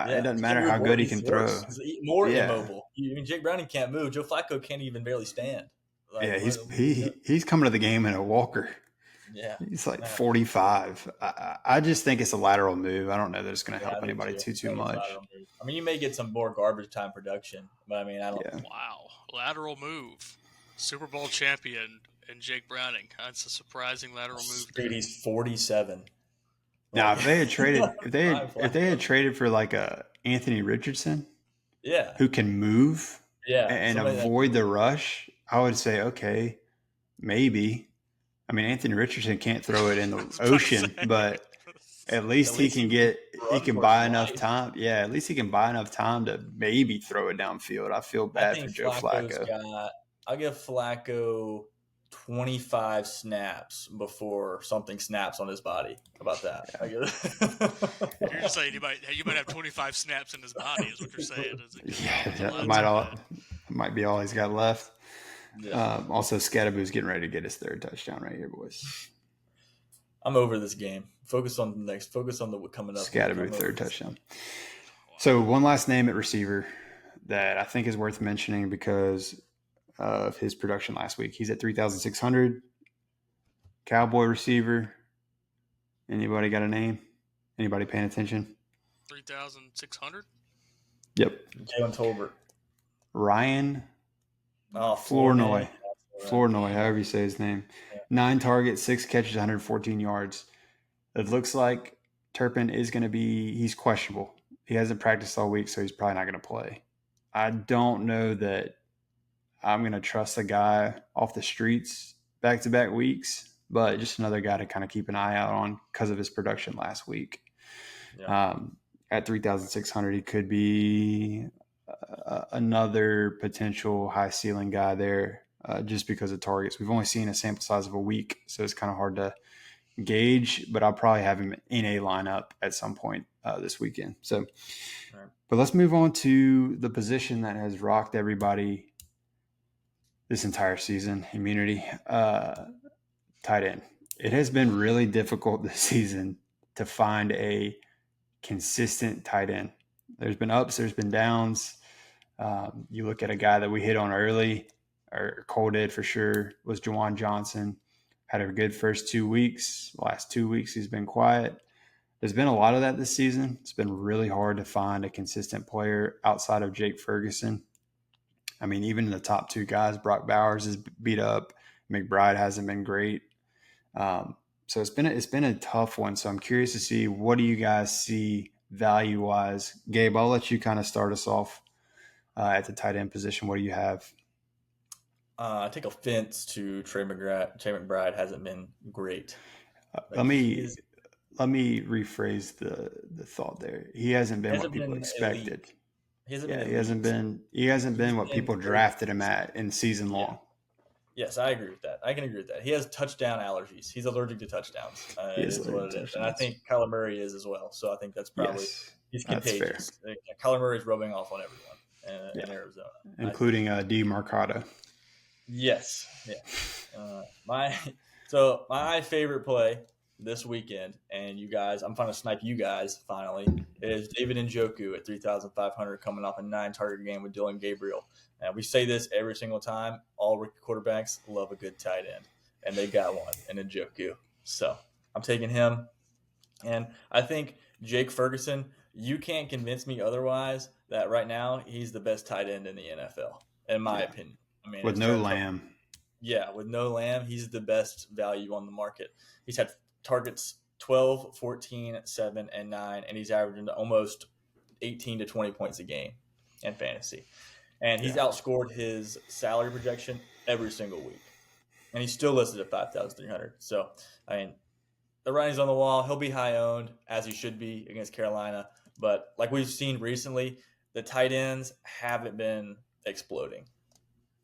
It doesn't matter how good he can throw. He's more immobile. I mean, Jake Browning can't move. Joe Flacco can't even barely stand. Like, he's coming to the game in a walker. Yeah. He's like 45. I just think it's a lateral move. I don't know that it's going to help anybody too much. I mean, you may get some more garbage time production, but I mean, I don't. Yeah. Wow, lateral move, Super Bowl champion, and Jake Browning. That's a surprising lateral move. Dude, he's 47. Now, if they had traded, if they had traded for like a Anthony Richardson, who can move, and avoid the rush, I would say okay, maybe. I mean, Anthony Richardson can't throw it in the ocean, but at least he can buy enough time. Yeah, at least he can buy enough time to maybe throw it downfield. I feel bad for Joe Flacco. I'll give Flacco 25 snaps before something snaps on his body. How about that? Yeah. You're just saying you might have 25 snaps in his body, is what you're saying. That might be all he's got left. Yeah. Also, Scadaboo's getting ready to get his third touchdown right here, boys. I'm over this game. Focus on the next. Focus on the coming up. Scadaboo, third touchdown. So one last name at receiver that I think is worth mentioning because of his production last week. He's at 3,600. Cowboy receiver. Anybody got a name? Anybody paying attention? 3,600? Yep. Jalen Tolbert. Ryan Flournoy. Flournoy, however you say his name. 9 targets, 6 catches, 114 yards. It looks like Turpin is going to be – he's questionable. He hasn't practiced all week, so he's probably not going to play. I don't know that I'm going to trust a guy off the streets back-to-back weeks, but just another guy to kind of keep an eye out on because of his production last week. Yeah. At 3,600, he could be another potential high-ceiling guy there just because of targets. We've only seen a sample size of a week, so it's kind of hard to gauge, but I'll probably have him in a lineup at some point this weekend. So, but let's move on to the position that has rocked everybody this entire season, immunity, tight end. It has been really difficult this season to find a consistent tight end. There's been ups, there's been downs. You look at a guy that we hit on early, or Cole did for sure, was Juwan Johnson. Had a good first 2 weeks. The last 2 weeks, he's been quiet. There's been a lot of that this season. It's been really hard to find a consistent player outside of Jake Ferguson. I mean, even in the top 2 guys, Brock Bowers is beat up. McBride hasn't been great. So it's been a tough one. So I'm curious to see, what do you guys see value-wise? Gabe, I'll let you kind of start us off at the tight end position. What do you have? I take offense to Trey McBride hasn't been great. Let me rephrase the thought there. He hasn't been what people expected. He hasn't been what people drafted him at in season long. Yes, I agree with that. I can agree with that. He has touchdown allergies. He's allergic to touchdowns. He is what it is. And I think Kyler Murray is as well. So I think that's probably he's contagious. Kyler Murray is rubbing off on everyone in Arizona, including D. Mercado. Yes. Yeah. My favorite play this weekend, and you guys, I'm trying to snipe you guys finally, is David Njoku at 3,500 coming off a 9-target game with Dylan Gabriel. And we say this every single time. All rookie quarterbacks love a good tight end, and they got one in Njoku. So I'm taking him. And I think Jake Ferguson, you can't convince me otherwise that right now he's the best tight end in the NFL, in my opinion. I mean, with no Lamb. With no Lamb, he's the best value on the market. He's had targets 12, 14, 7, and 9, and he's averaging almost 18 to 20 points a game in fantasy. And he's outscored his salary projection every single week. And he's still listed at 5,300. So, I mean, the writing's on the wall. He'll be high owned, as he should be against Carolina. But like we've seen recently, the tight ends haven't been exploding.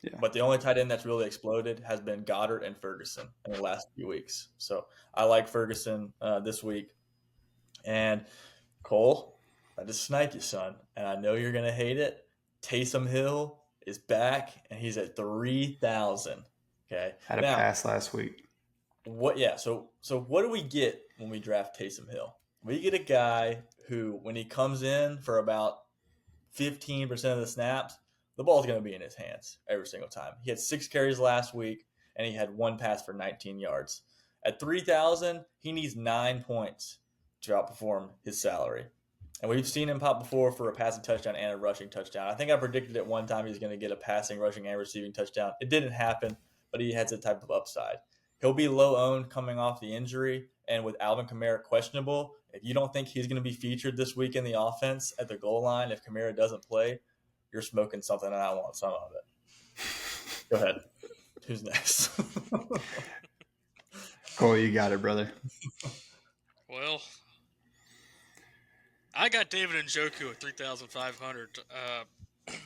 Yeah. But the only tight end that's really exploded has been Goddard and Ferguson in the last few weeks. So I like Ferguson this week. And Cole, I just sniped you, son. And I know you're going to hate it. Taysom Hill is back, and he's at 3,000. Okay. Had a pass last week. What? Yeah. So what do we get when we draft Taysom Hill. We get a guy who, when he comes in for about 15% of the snaps, the ball's going to be in his hands every single time. He had 6 carries last week, and he had 1 pass for 19 yards. At 3,000, he needs 9 points to outperform his salary. And we've seen him pop before for a passing touchdown and a rushing touchdown. I think I predicted at one time he was going to get a passing, rushing, and receiving touchdown. It didn't happen, but he has a type of upside. He'll be low owned coming off the injury, and with Alvin Kamara questionable, if you don't think he's going to be featured this week in the offense at the goal line, if Kamara doesn't play, you're smoking something, and I want some of it. Go ahead. Who's next? Cole, you got it, brother. Well, I got David Njoku at 3,500.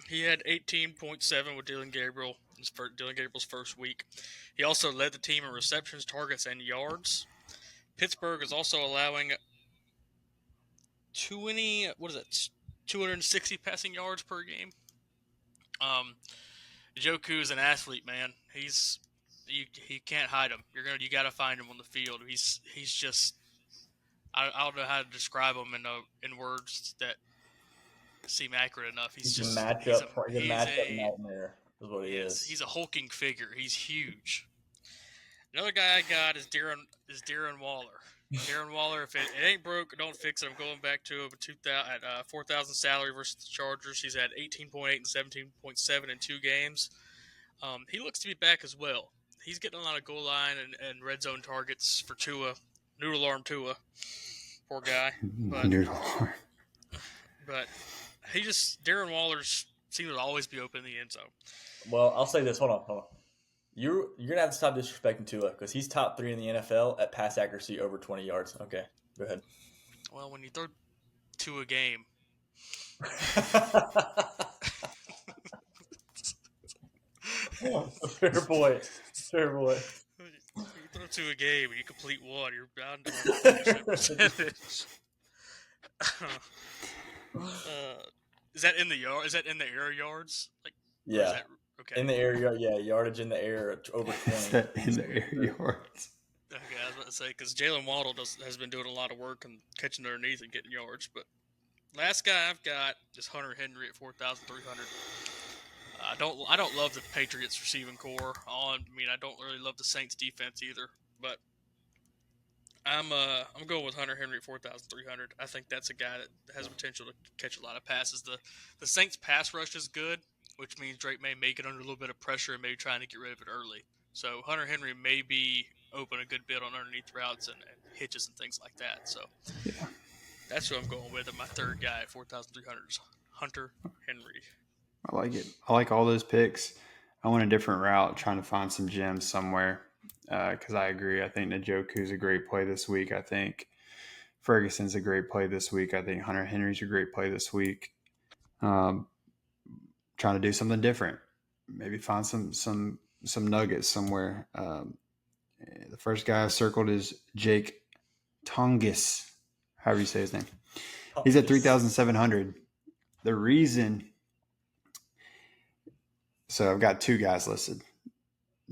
He had 18.7 with Dylan Gabriel's first week. He also led the team in receptions, targets, and yards. Pittsburgh is also allowing 260 passing yards per game. Njoku is an athlete, man. He can't hide him. You got to find him on the field. He's just I don't know how to describe him in words that seem accurate enough. He's a just matchup nightmare is what he is. He's a hulking figure. He's huge. Another guy I got is Darren Waller. Darren Waller, if it ain't broke, don't fix it. I'm going back to him at 4,000 salary versus the Chargers. He's had 18.8 and 17.7 in 2 games. He looks to be back as well. He's getting a lot of goal line and red zone targets for Tua. Noodle arm Tua. Poor guy. But Darren Waller seems to always be open in the end zone. Well, I'll say this. Hold on. You're going to have to stop disrespecting Tua because he's top 3 in the NFL at pass accuracy over 20 yards. Okay, go ahead. Well, when you throw 2 a game. Fair boy. You throw 2 a game and you complete 1, you're bound to have a percentage. Is that in the yard? Is that in the air yards? Yeah. Okay. In the air, yardage in the air over 20. Is that in the air yards? Okay, I was about to say because Jalen Waddle has been doing a lot of work and catching underneath and getting yards. But last guy I've got is Hunter Henry at 4,300. I don't love the Patriots receiving core. I don't really love the Saints defense either. But I'm going with Hunter Henry at 4,300. I think that's a guy that has potential to catch a lot of passes. The Saints pass rush is good, which means Drake may make it under a little bit of pressure and maybe trying to get rid of it early. So Hunter Henry may be open a good bit on underneath routes and hitches and things like that. So that's who I'm going with. And my third guy at 4,300 is Hunter Henry. I like it. I like all those picks. I went a different route, trying to find some gems somewhere because I agree. I think Njoku's a great play this week. I think Ferguson's a great play this week. I think Hunter Henry's a great play this week. Trying to do something different. Maybe find some nuggets somewhere. The first guy I've circled is Jake Tongus, however you say his name. He's at 3,700. The reason... So I've got 2 guys listed,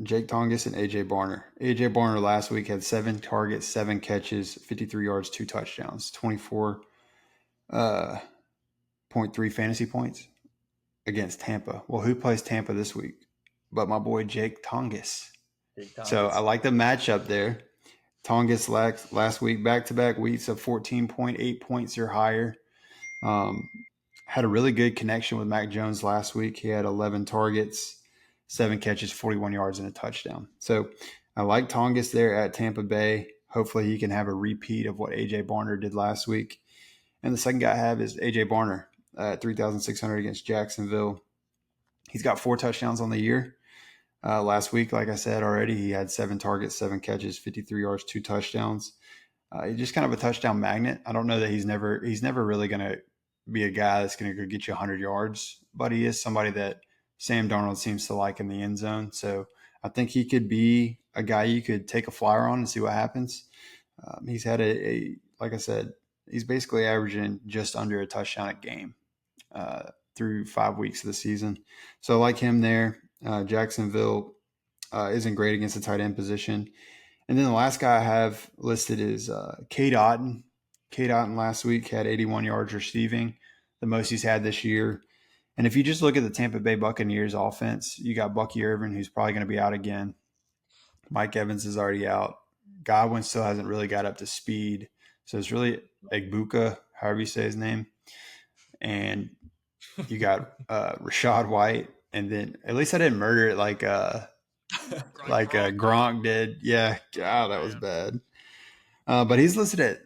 Jake Tongus and A.J. Barner. A.J. Barner last week had 7 targets, 7 catches, 53 yards, 2 touchdowns, 24.3 fantasy points against Tampa. Well, who plays Tampa this week? But my boy Jake Tongus. So I like the matchup there. Tongus last week, back-to-back weeks of 14.8 points or higher. Had a really good connection with Mac Jones last week. He had 11 targets, 7 catches, 41 yards, and a touchdown. So I like Tongus there at Tampa Bay. Hopefully he can have a repeat of what A.J. Barner did last week. And the second guy I have is A.J. Barner at 3,600 against Jacksonville. He's got 4 touchdowns on the year. Last week, like I said already, he had 7 targets, 7 catches, 53 yards, 2 touchdowns. He's just kind of a touchdown magnet. I don't know that he's never really going to be a guy that's going to go get you 100 yards, but he is somebody that Sam Darnold seems to like in the end zone. So I think he could be a guy you could take a flyer on and see what happens. He's had like I said, he's basically averaging just under a touchdown a game through 5 weeks of the season. So I like him there. Jacksonville isn't great against the tight end position. And then the last guy I have listed is Cade Otton. Cade Otton last week had 81 yards receiving, the most he's had this year. And if you just look at the Tampa Bay Buccaneers offense, you got Bucky Irvin, who's probably going to be out again. Mike Evans is already out. Godwin still hasn't really got up to speed. So it's really Egbuka, however you say his name. And you got Rashad White. And then at least I didn't murder it like Gronk did. Yeah, God, that was bad. But he's listed at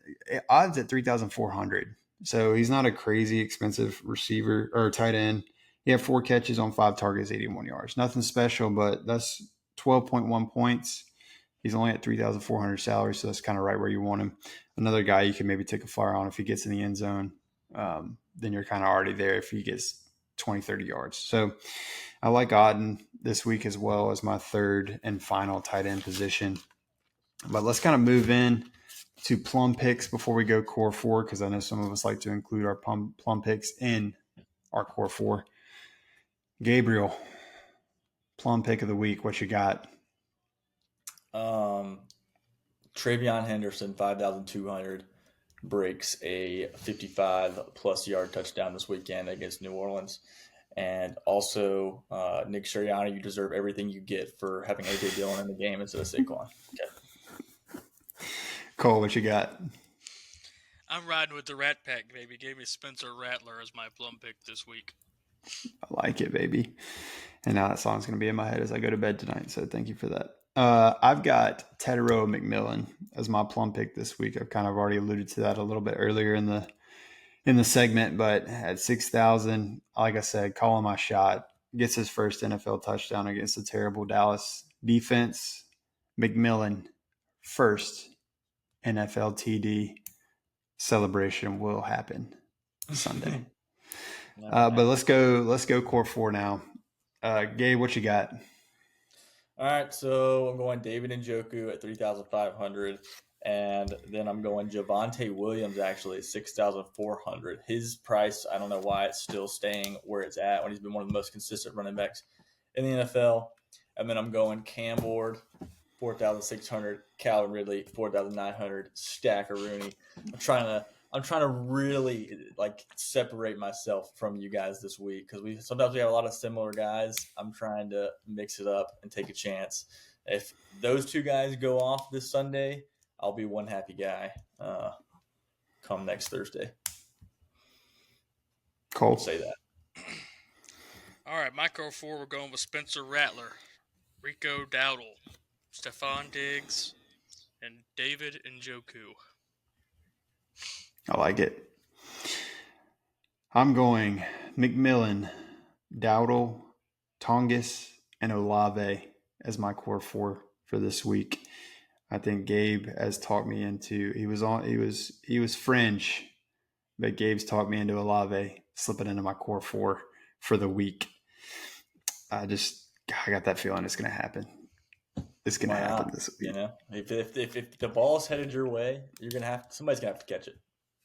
odds at 3,400. So he's not a crazy expensive receiver or tight end. He had 4 catches on 5 targets, 81 yards. Nothing special, but that's 12.1 points. He's only at 3,400 salary, so that's kind of right where you want him. Another guy you can maybe take a flyer on if he gets in the end zone. Then you're kind of already there if he gets 20, 30 yards. So I like Auden this week as well as my third and final tight end position. But let's kind of move in to plum picks before we go core 4, because I know some of us like to include our plum picks in our core 4. Gabriel, plum pick of the week, what you got? TreVeyon Henderson, 5,200, breaks a 55-plus yard touchdown this weekend against New Orleans. And also, Nick Sirianni, you deserve everything you get for having A.J. Dillon in the game instead of Saquon. Okay. Cole, what you got? I'm riding with the Rat Pack, baby. Gave me Spencer Rattler as my plum pick this week. I like it, baby. And now that song's going to be in my head as I go to bed tonight, so thank you for that. I've got Tedero McMillan as my plum pick this week. I've kind of already alluded to that a little bit earlier in the segment, but at 6,000, like I said, calling my shot, gets his first NFL touchdown against a terrible Dallas defense. McMillan, first NFL TD celebration will happen Sunday. But let's go core 4 now. Gabe, what you got? All right, so I'm going David Njoku at 3,500, and then I'm going Javonte Williams actually at 6,400. His price, I don't know why it's still staying where it's at when he's been one of the most consistent running backs in the NFL. And then I'm going Cam Ward, 4,600, Calvin Ridley, 4,900, Stacker Rooney. I'm trying to really separate myself from you guys this week because sometimes we have a lot of similar guys. I'm trying to mix it up and take a chance. If those 2 guys go off this Sunday, I'll be one happy guy come next Thursday. Cole. I'll say that. All right, my core 4, we're going with Spencer Rattler, Rico Dowdle, Stephon Diggs, and David Njoku. I like it. I'm going McMillan, Dowdle, Tongus, and Olave as my core 4 for this week. I think Gabe has talked me into he was fringe, but Gabe's talked me into Olave slipping into my core 4 for the week. I got that feeling it's going to happen. It's going to happen this week. You know, if the ball's headed your way, somebody's gonna have to catch it.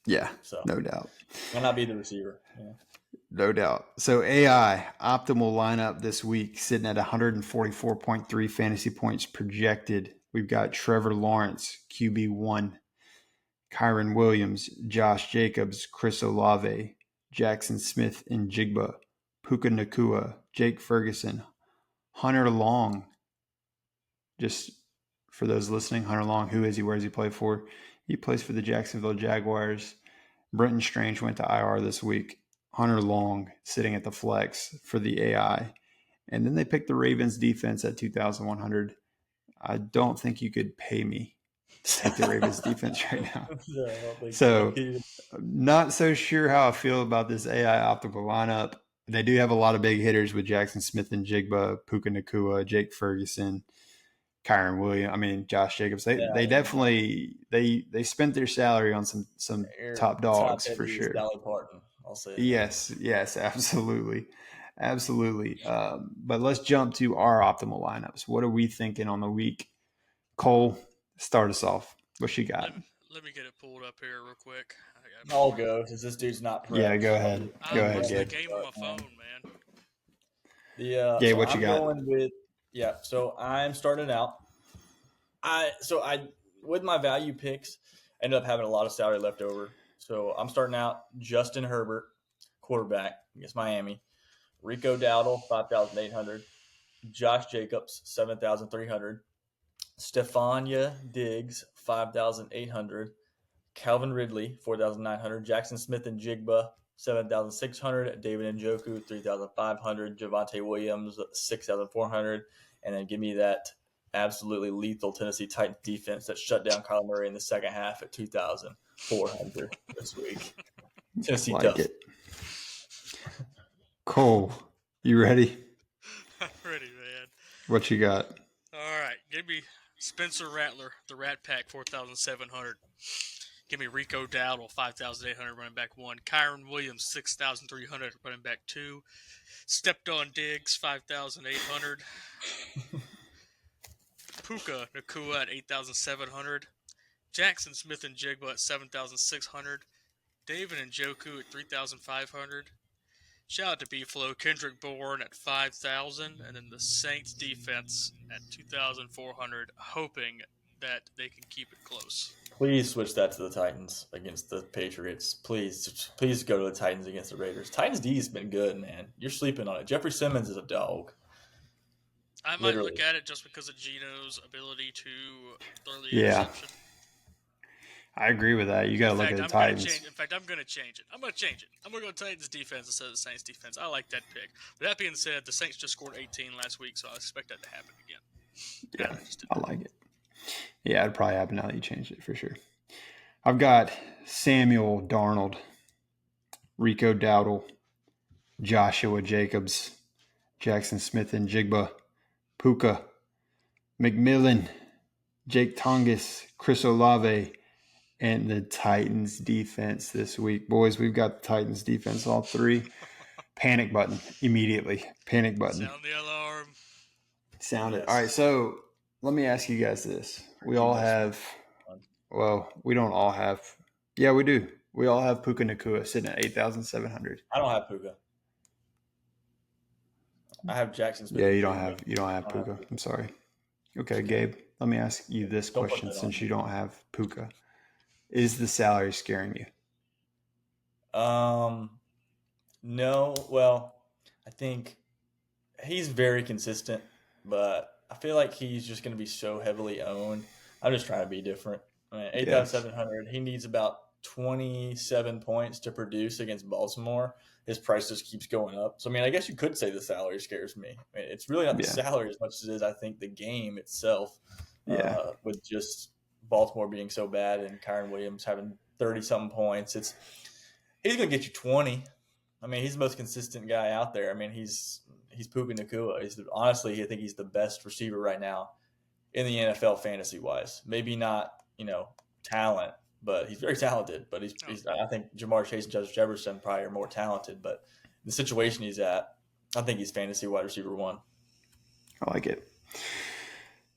Yeah, so no doubt. Might not be the receiver. Yeah. No doubt. So AI optimal lineup this week sitting at 144.3 fantasy points projected. We've got Trevor Lawrence, QB1, Kyron Williams, Josh Jacobs, Chris Olave, Jackson Smith and Jigba, Puka Nakua, Jake Ferguson, Hunter Long. Just for those listening, Hunter Long, who is he? Where does he play for? He plays for the Jacksonville Jaguars. Brenton Strange went to IR this week. Hunter Long sitting at the flex for the AI. And then they picked the Ravens defense at 2,100. I don't think you could pay me to take the Ravens defense right now. So not so sure how I feel about this AI optimal lineup. They do have a lot of big hitters with Jackson Smith and Jigba, Puka Nakua, Jake Ferguson, Kyron Williams. Josh Jacobs. They definitely they spent their salary on some top dogs for sure. Dolly Parton, I'll say. Yes, absolutely. But let's jump to our optimal lineups. What are we thinking on the week? Cole, start us off. What you got? Let me get it pulled up here real quick. I'll go because this dude's not prepped. Yeah, go ahead. Go ahead, Gabe. The game on my phone, man. Yeah, what you got? So I'm starting out. I with my value picks, ended up having a lot of salary left over. So I'm starting out Justin Herbert, quarterback against Miami. Rico Dowdle, 5,800. Josh Jacobs, 7,300. Stefania Diggs, 5,800. Calvin Ridley, 4,900. Jackson Smith and Jigba, 7,600. David Njoku, 3,500. Javante Williams, 6,400. And then give me that absolutely lethal Tennessee Titans defense that shut down Kyler Murray in the second half at 2,400 this week. Tennessee Like tough. it. Cole, you ready? I'm ready, man. What you got? All right, give me Spencer Rattler, the Rat Pack, 4,700. Give me Rico Dowdle, 5,800, running back 1. Kyron Williams, 6,300, running back 2. Stepped on Diggs, 5,800. Puka Nakua at 8,700. Jackson Smith and Jigba at 7,600. David and Njoku at 3,500. Shout out to B-Flow, Kendrick Bourne at 5,000, and then the Saints defense at 2,400, hoping that they can keep it close. Please switch that to the Titans against the Patriots. Please go to the Titans against the Raiders. Titans D has been good, man. You're sleeping on it. Jeffrey Simmons is a dog. I might look at it just because of Gino's ability to throw the Yeah. interception. I agree with that. You got to look at the Titans. In fact, I'm going to change it. I'm going to go Titans defense instead of the Saints defense. I like that pick. But that being said, the Saints just scored 18 last week, so I expect that to happen again. Yeah, I like it. Yeah, it'd probably happen now that you changed it for sure. I've got Samuel Darnold, Rico Dowdle, Joshua Jacobs, Jackson Smith and Jigba, Puka, McMillan, Jake Tongas, Chris Olave, and the Titans defense this week. Boys, we've got the Titans defense, all three. Panic button immediately. Panic button. Sound the alarm. Sound it. All right, so let me ask you guys this. We all have, well, we don't all have. Yeah, we do. We all have Puka Nakua sitting at 8,700. I don't have Puka. I have Jackson Smith. Yeah, you don't have Puka. I'm sorry. Okay, Gabe, let me ask you this question since you don't have Puka. Is the salary scaring you? No. Well, I think he's very consistent, but I feel like he's just going to be so heavily owned. I'm just trying to be different. I mean, 8,700. He needs about 27 points to produce against Baltimore. His price just keeps going up. So, I mean, I guess you could say the salary scares me. I mean, it's really not the salary as much as it is, I think, the game itself. With just Baltimore being so bad and Kyron Williams having 30-something points. He's going to get you 20. I mean, he's the most consistent guy out there. I mean, he's Puka Nakua. Honestly, I think he's the best receiver right now in the NFL fantasy-wise. Maybe not, talent, but he's very talented. But I think Jamar Chase and Justin Jefferson probably are more talented. But the situation he's at, I think he's fantasy wide receiver 1. I like it.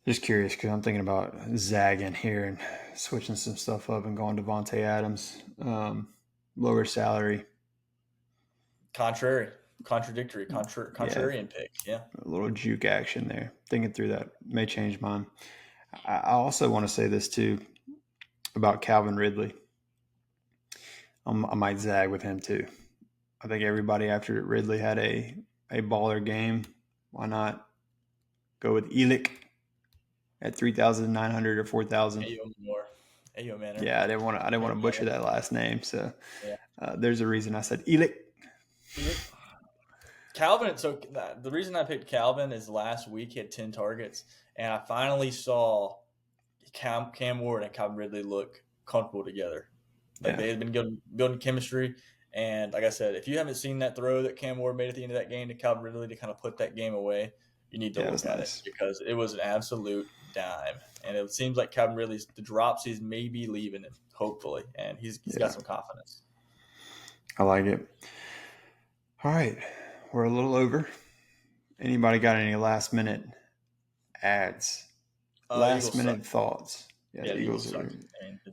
Just curious because I'm thinking about zagging here and switching some stuff up and going Devontae Adams. Lower salary. Contrarian pick. Yeah. A little juke action there. Thinking through that may change mine. I also want to say this too about Calvin Ridley. I might zag with him too. I think everybody after Ridley had a baller game. Why not go with Elick at 3,900 or 4,000? Ayo, man. Yeah, I didn't want to butcher that last name. So there's a reason I said Elick. Calvin. So the reason I picked Calvin is last week he had 10 targets, and I finally saw Cam Ward and Calvin Ridley look comfortable together. They had been building chemistry. And like I said, if you haven't seen that throw that Cam Ward made at the end of that game to Calvin Ridley to kind of put that game away, you need to look at it because it was an absolute dime. And it seems like Calvin Ridley's the drops he's maybe leaving him, hopefully, and he's got some confidence. I like it. All right, we're a little over. Anybody got any last minute ads? Last minute thoughts? Yeah, the Eagles are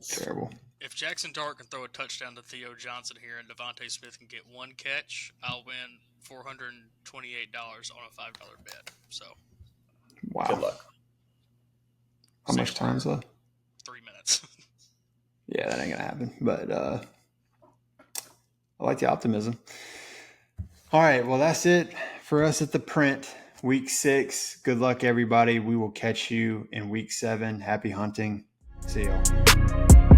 terrible. If Jackson Dart can throw a touchdown to Theo Johnson here and Devontae Smith can get one catch, I'll win $428 on a $5 bet. So, wow. Good luck. How much time's left? 3 minutes. Yeah, that ain't gonna happen. But I like the optimism. All right, well, that's it for us at the Print. Week 6. Good luck, everybody. We will catch you in week 7. Happy hunting. See y'all.